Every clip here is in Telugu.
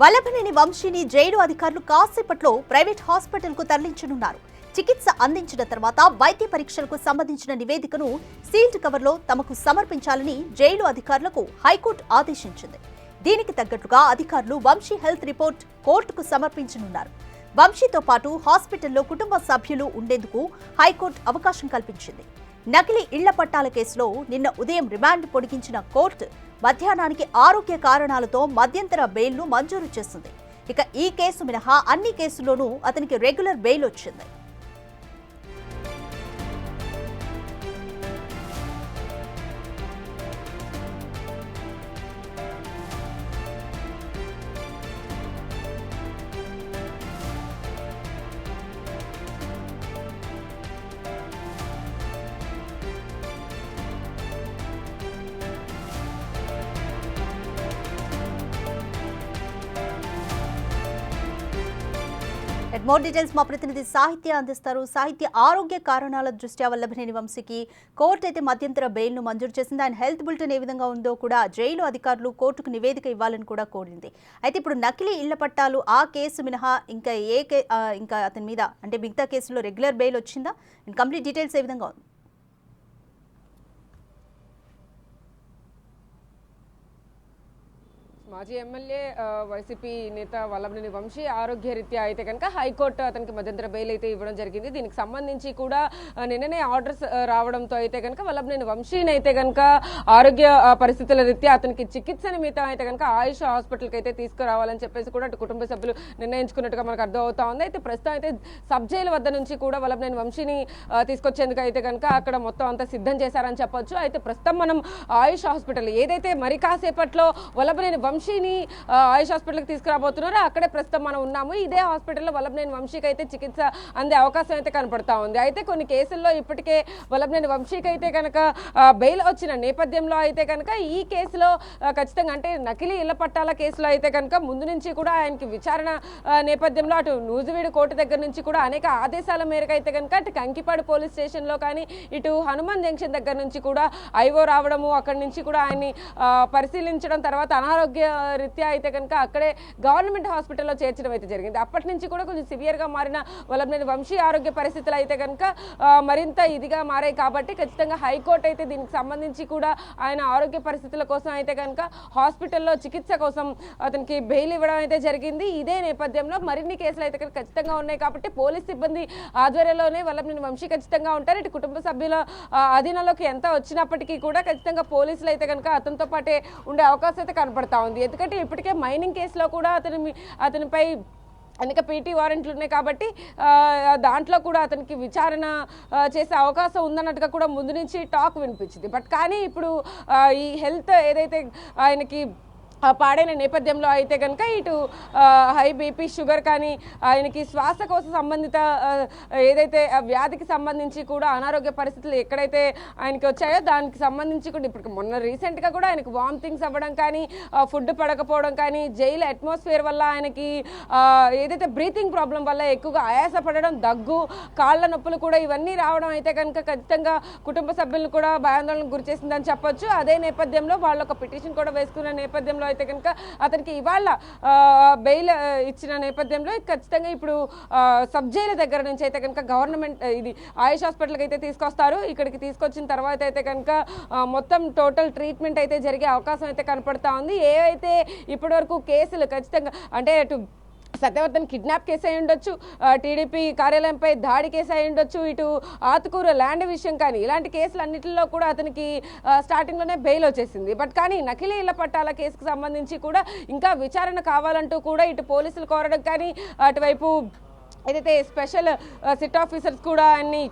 వల్లభనేని వంశీని జైలు అధికారులు కాసేపట్లో ప్రైవేట్ హాస్పిటల్కు తరలించనున్నారు. చికిత్స అందించిన తర్వాత వైద్య పరీక్షలకు సంబంధించిన నివేదికను సీల్డ్ కవర్లో తమకు సమర్పించాలని జైలు అధికారులకు హైకోర్టు ఆదేశించింది. దీనికి తగ్గట్టుగా అధికారులు వంశీ హెల్త్ రిపోర్ట్ కోర్టుకు సమర్పించనున్నారు. వంశీతో పాటు హాస్పిటల్లో కుటుంబ సభ్యులు ఉండేందుకు హైకోర్టు అవకాశం కల్పించింది. నకిలీ ఇళ్ల పట్టాల కేసులో నిన్న ఉదయం రిమాండ్ పొడిగించిన కోర్టు మధ్యాహ్నానికి ఆరోగ్య కారణాలతో మధ్యంతర బెయిల్ను మంజూరు చేసింది. ఇక ఈ కేసు మినహా అన్ని కేసుల్లోనూ అతనికి రెగ్యులర్ బెయిల్ వచ్చింది. మోర్ డీటెయిల్స్ మా ప్రతినిధి సాహిత్య అందిస్తారు. సాహిత్య, ఆరోగ్య కారణాల దృష్ట్యా వల్లభనేని వంశీకి కోర్టు అయితే మధ్యంతర బెయిల్ను మంజూరు చేసింది. ఆయన హెల్త్ బులెటిన్ ఏ విధంగా ఉందో కూడా జైలు అధికారులు కోర్టుకు నివేదిక ఇవ్వాలని కూడా కోరింది. అయితే ఇప్పుడు నకిలీ ఇళ్ల పట్టాలు ఆ కేసు మినహా ఇంకా అతని మీద అంటే మిగతా కేసులో రెగ్యులర్ బెయిల్ వచ్చిందా? కంప్లీట్ డీటెయిల్స్ ఏ విధంగా ఉంది? మాజీ ఎమ్మెల్యే వైసీపీ నేత వల్లభనేని వంశీ ఆరోగ్యరీత్యా అయితే కనుక హైకోర్టు అతనికి మధ్యంతర బెయిల్ అయితే ఇవ్వడం జరిగింది. దీనికి సంబంధించి కూడా నిన్ననే ఆర్డర్స్ రావడంతో అయితే కనుక వల్లభనేని వంశీని అయితే కనుక ఆరోగ్య పరిస్థితుల రీత్యా అతనికి చికిత్స నిమిత్తం అయితే కనుక ఆయుష్ హాస్పిటల్కి అయితే తీసుకురావాలని చెప్పేసి కూడా అటు కుటుంబ సభ్యులు నిర్ణయించుకున్నట్టుగా మనకు అర్థం అవుతా ఉంది. అయితే ప్రస్తుతం అయితే సబ్ జైలు వద్ద నుంచి కూడా వల్లభనేని వంశీని తీసుకొచ్చేందుకు అయితే కనుక అక్కడ మొత్తం అంతా సిద్ధం చేశారని చెప్పొచ్చు. అయితే ప్రస్తుతం మనం ఆయుష్ హాస్పిటల్ ఏదైతే మరి కాసేపట్లో వల్లభనేని వంశీని ఆయుష్ హాస్పిటల్కి తీసుకురాబోతున్నారో అక్కడే ప్రస్తుతం మనం ఉన్నాము. ఇదే హాస్పిటల్లో వల్లభనేని వంశీకి అయితే చికిత్స అందే అవకాశం అయితే కనపడతా ఉంది. అయితే కొన్ని కేసుల్లో ఇప్పటికే వల్లభనేని వంశీకి అయితే కనుక బెయిల్ వచ్చిన నేపథ్యంలో అయితే కనుక ఈ కేసులో ఖచ్చితంగా అంటే నకిలీ ఇళ్ల పట్టాల కేసులో అయితే కనుక ముందు నుంచి కూడా ఆయనకి విచారణ నేపథ్యంలో అటు నూజివీడు కోర్టు దగ్గర నుంచి కూడా అనేక ఆదేశాల మేరకు అయితే కనుక అటు కంకిపాడు పోలీస్ స్టేషన్లో కానీ ఇటు హనుమాన్ జంక్షన్ దగ్గర నుంచి కూడా ఐఓ రావడము అక్కడి నుంచి కూడా ఆయన్ని పరిశీలించడం తర్వాత అనారోగ్య రీత్యా అయితే కనుక అక్కడే గవర్నమెంట్ హాస్పిటల్లో చేర్చడం అయితే జరిగింది. అప్పటి నుంచి కూడా కొంచెం సివియర్గా మారిన వల్లభనేని వంశీ ఆరోగ్య పరిస్థితులు అయితే కనుక మరింత ఇదిగా మారాయి. కాబట్టి ఖచ్చితంగా హైకోర్టు అయితే దీనికి సంబంధించి కూడా ఆయన ఆరోగ్య పరిస్థితుల కోసం అయితే కనుక హాస్పిటల్లో చికిత్స కోసం అతనికి బెయిల్ ఇవ్వడం అయితే జరిగింది. ఇదే నేపథ్యంలో మరిన్ని కేసులు అయితే కనుక ఖచ్చితంగా ఉన్నాయి. కాబట్టి పోలీస్ సిబ్బంది ఆధ్వర్యంలోనే వల్లభనేని వంశీ ఖచ్చితంగా ఉంటారు. ఇటు కుటుంబ సభ్యుల అధీనంలోకి ఎంత వచ్చినప్పటికీ కూడా ఖచ్చితంగా పోలీసులు అయితే కనుక అతనితో పాటే ఉండే అవకాశం అయితే కనపడతా ఉంది. ఎందుకంటే ఇప్పటికే మైనింగ్ కేసులో కూడా అతనిపై అనేక పీటీ వారెంట్లు ఉన్నాయి. కాబట్టి దాంట్లో కూడా అతనికి విచారణ చేసే అవకాశం ఉందన్నట్టుగా కూడా ముందు నుంచి టాక్ వినిపించింది. బట్ కానీ ఇప్పుడు ఈ హెల్త్ ఏదైతే ఆయనకి పాడైన నేపథ్యంలో అయితే కనుక ఇటు హై బీపీ షుగర్ కానీ ఆయనకి శ్వాసకోశ సంబంధిత ఏదైతే వ్యాధికి సంబంధించి కూడా అనారోగ్య పరిస్థితులు ఎక్కడైతే ఆయనకి వచ్చాయో దానికి సంబంధించి కూడా ఇప్పుడు మొన్న రీసెంట్గా కూడా ఆయనకు వామిటింగ్స్ అవ్వడం కానీ ఫుడ్ పడకపోవడం కానీ జైలు అట్మాస్ఫియర్ వల్ల ఆయనకి ఏదైతే బ్రీతింగ్ ప్రాబ్లం వల్ల ఎక్కువగా ఆయాసపడడం దగ్గు కాళ్ళ నొప్పులు కూడా ఇవన్నీ రావడం అయితే కనుక ఖచ్చితంగా కుటుంబ సభ్యులను కూడా భయాందోళనకు గురి చేసిందని చెప్పొచ్చు. అదే నేపథ్యంలో వాళ్ళు ఒక పిటిషన్ కూడా వేసుకున్న నేపథ్యంలో అయితే కనుక అతనికి ఇవాళ బెయిల్ ఇచ్చిన నేపథ్యంలో ఖచ్చితంగా ఇప్పుడు సబ్ జైలు దగ్గర నుంచి అయితే కనుక గవర్నమెంట్ ఇది ఆయుష్ హాస్పిటల్కి అయితే తీసుకొస్తారు. ఇక్కడికి తీసుకొచ్చిన తర్వాత అయితే కనుక మొత్తం టోటల్ ట్రీట్మెంట్ అయితే జరిగే అవకాశం అయితే కనపడతా ఉంది. ఏవైతే ఇప్పటి వరకు కేసులు ఖచ్చితంగా అంటే అటు సత్యవర్ధన్ కిడ్నాప్ కేసు అయి ఉండొచ్చు, టీడీపీ కార్యాలయంపై దాడి కేసు అయి ఉండొచ్చు, ఇటు ఆతుకూర ల్యాండ్ విషయం కానీ ఇలాంటి కేసులన్నింటిలో కూడా అతనికి స్టార్టింగ్లోనే బెయిల్ వచ్చేసింది. బట్ కానీ నకిలీ ఇళ్ల పట్టాల కేసుకు సంబంధించి కూడా ఇంకా విచారణ కావాలంటూ కూడా ఇటు పోలీసులు కోరడం కానీ అటువైపు ఏదైతే స్పెషల్ సిట్ ఆఫీసర్స్ కూడా ఆయన్ని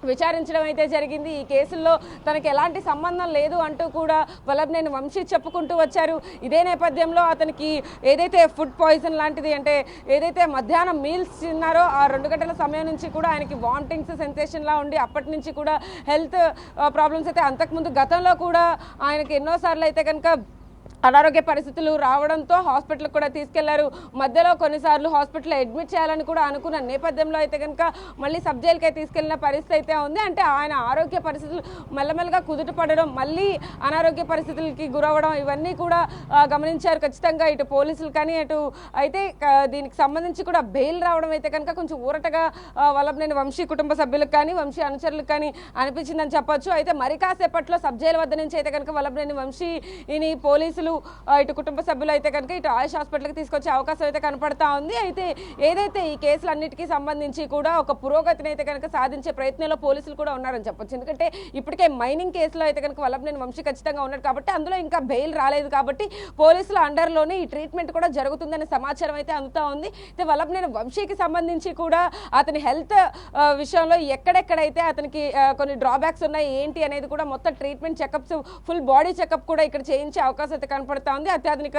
విచారించడం అయితే జరిగింది. ఈ కేసుల్లో తనకి ఎలాంటి సంబంధం లేదు అంటూ కూడా వల్లభనేని వంశీ చెప్పుకుంటూ వచ్చారు. ఇదే నేపథ్యంలో అతనికి ఏదైతే ఫుడ్ పాయిజన్ లాంటిది అంటే ఏదైతే మధ్యాహ్నం మీల్స్ తిన్నారో ఆ 2 గంటల సమయం నుంచి కూడా ఆయనకి వామిటింగ్స్ సెన్సేషన్లా ఉండి అప్పటి నుంచి కూడా హెల్త్ ప్రాబ్లమ్స్ అయితే అంతకుముందు గతంలో కూడా ఆయనకి ఎన్నోసార్లు అయితే కనుక అనారోగ్య పరిస్థితులు రావడంతో హాస్పిటల్కి కూడా తీసుకెళ్లారు. మధ్యలో కొన్నిసార్లు హాస్పిటల్లో అడ్మిట్ చేయాలని కూడా అనుకున్న నేపథ్యంలో అయితే కనుక మళ్ళీ సబ్ జైలుకే తీసుకెళ్లిన పరిస్థితి అయితే ఉంది. అంటే ఆయన ఆరోగ్య పరిస్థితులు మెల్లమెల్లగా కుదుట పడడం, మళ్ళీ అనారోగ్య పరిస్థితులకి గురవడం ఇవన్నీ కూడా గమనించారు ఖచ్చితంగా ఇటు పోలీసులు కానీ అటు అయితే దీనికి సంబంధించి కూడా బెయిల్ రావడం అయితే కనుక కొంచెం ఊరటగా వల్లభనేని వంశీ కుటుంబ సభ్యులకు కానీ వంశీ అనుచరులకు కానీ అనిపించిందని చెప్పొచ్చు. అయితే మరి కాసేపట్లో సబ్ జైలు వద్ద నుంచి అయితే కనుక వల్లభనేని వంశీని పోలీసులు ఇటు కుటుంబ సభ్యులు అయితే కనుక ఇటు ఆయుష్ హాస్పిటల్కి తీసుకొచ్చే అవకాశం అయితే కనపడతా ఉంది. అయితే ఏదైతే ఈ కేసులన్నిటికీ సంబంధించి కూడా ఒక పురోగతిని అయితే కనుక సాధించే ప్రయత్నంలో పోలీసులు కూడా ఉన్నారని చెప్పొచ్చు. ఎందుకంటే ఇప్పటికే మైనింగ్ కేసులో అయితే కనుక వల్లభనేని వంశీ ఖచ్చితంగా ఉన్నాడు కాబట్టి అందులో ఇంకా బెయిల్ రాలేదు కాబట్టి పోలీసుల అండర్లోనే ఈ ట్రీట్మెంట్ కూడా జరుగుతుందనే సమాచారం అయితే అందుతా ఉంది. అయితే వల్లభనేని వంశీకి సంబంధించి కూడా అతని హెల్త్ విషయంలో ఎక్కడెక్కడైతే అతనికి కొన్ని డ్రాబ్యాక్స్ ఉన్నాయి ఏంటి అనేది కూడా మొత్తం treatment checkups full body checkup కూడా ఇక్కడ చేయించే అవకాశం అయితే కనపడతా ఉంది. అత్యాధునిక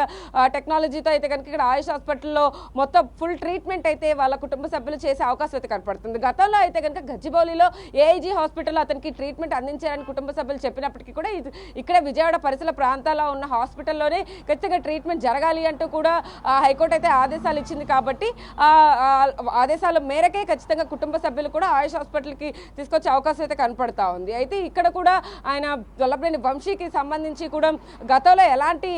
టెక్నాలజీతో అయితే కనుక ఇక్కడ ఆయుష్ హాస్పిటల్లో మొత్తం ఫుల్ ట్రీట్మెంట్ అయితే వాళ్ళ కుటుంబ సభ్యులు చేసే అవకాశం అయితే కనపడుతుంది. గతంలో అయితే కనుక గచ్చిబౌలిలో ఏఐజీ హాస్పిటల్లో అతనికి ట్రీట్మెంట్ అందించారని కుటుంబ సభ్యులు చెప్పినప్పటికీ కూడా ఇక్కడే విజయవాడ పరిసర ప్రాంతాల్లో ఉన్న హాస్పిటల్లోనే ఖచ్చితంగా ట్రీట్మెంట్ జరగాలి అంటూ కూడా హైకోర్టు అయితే ఆదేశాలు ఇచ్చింది కాబట్టి ఆదేశాల మేరకే ఖచ్చితంగా కుటుంబ సభ్యులు కూడా ఆయుష్ హాస్పిటల్కి తీసుకొచ్చే అవకాశం అయితే కనపడతా ఉంది. అయితే ఇక్కడ కూడా ఆయన వల్లభనేని వంశీకి సంబంధించి కూడా గతంలో ఎలాంటి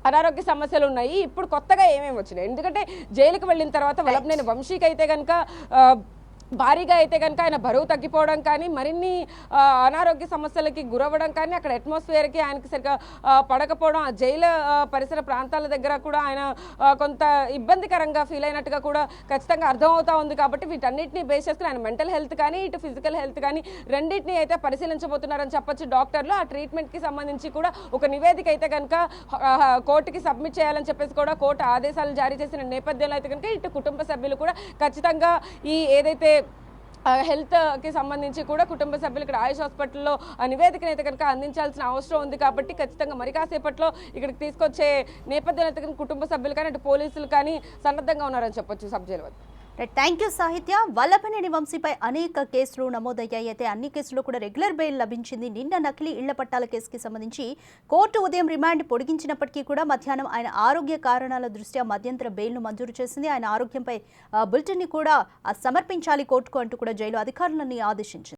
అనారోగ్య సమస్యలు ఉన్నాయి, ఇప్పుడు కొత్తగా ఏమేమి వచ్చినాయి, ఎందుకంటే జైలుకి వెళ్ళిన తర్వాత వల్లభనేని వంశీకి అయితే కనుక భారీగా అయితే కనుక ఆయన బరువు తగ్గిపోవడం కానీ మరిన్ని అనారోగ్య సమస్యలకి గురవ్వడం కానీ అక్కడ అట్మాస్ఫియర్కి ఆయనకి సరిగ్గా పడకపోవడం, ఆ జైలు పరిసర ప్రాంతాల దగ్గర కూడా ఆయన కొంత ఇబ్బందికరంగా ఫీల్ అయినట్టుగా కూడా ఖచ్చితంగా అర్థమవుతా ఉంది. కాబట్టి వీటన్నిటిని బేస్ చేసుకుని ఆయన మెంటల్ హెల్త్ కానీ ఇటు ఫిజికల్ హెల్త్ కానీ రెండింటిని అయితే పరిశీలించబోతున్నారని చెప్పొచ్చు డాక్టర్లు. ఆ ట్రీట్మెంట్కి సంబంధించి కూడా ఒక నివేదిక అయితే కనుక కోర్టుకి సబ్మిట్ చేయాలని చెప్పేసి కూడా కోర్టు ఆదేశాలు జారీ చేసిన నేపథ్యంలో అయితే కనుక ఇటు కుటుంబ సభ్యులు కూడా ఖచ్చితంగా ఈ ఏదైతే హెల్త్కి సంబంధించి కూడా కుటుంబ సభ్యులు ఇక్కడ ఆయుష్ హాస్పిటల్లో నివేదికను అయితే కనుక అందించాల్సిన అవసరం ఉంది. కాబట్టి ఖచ్చితంగా మరి కాసేపట్లో ఇక్కడికి తీసుకొచ్చే నేపథ్యంలో అయితే కుటుంబ సభ్యులు కానీ అటు పోలీసులు కానీ సన్నద్ధంగా ఉన్నారని చెప్పొచ్చు సబ్ జైలు వద్ద. థ్యాంక్ యూ సాహిత్య. వల్లభనేని వంశీపై అనేక కేసులు నమోదయ్యాయి. అయితే అన్ని కేసుల్లో కూడా రెగ్యులర్ బెయిల్ లభించింది. నిన్న నకిలీ ఇళ్ల పట్టాల కేసుకి సంబంధించి కోర్టు ఉదయం రిమాండ్ పొడిగించినప్పటికీ కూడా మధ్యాహ్నం ఆయన ఆరోగ్య కారణాల దృష్ట్యా మధ్యంతర బెయిల్ను మంజూరు చేసింది. ఆయన ఆరోగ్యంపై బులెటిన్ని కూడా సమర్పించాలి కోర్టుకు అంటూ కూడా జైలు అధికారులని ఆదేశించింది.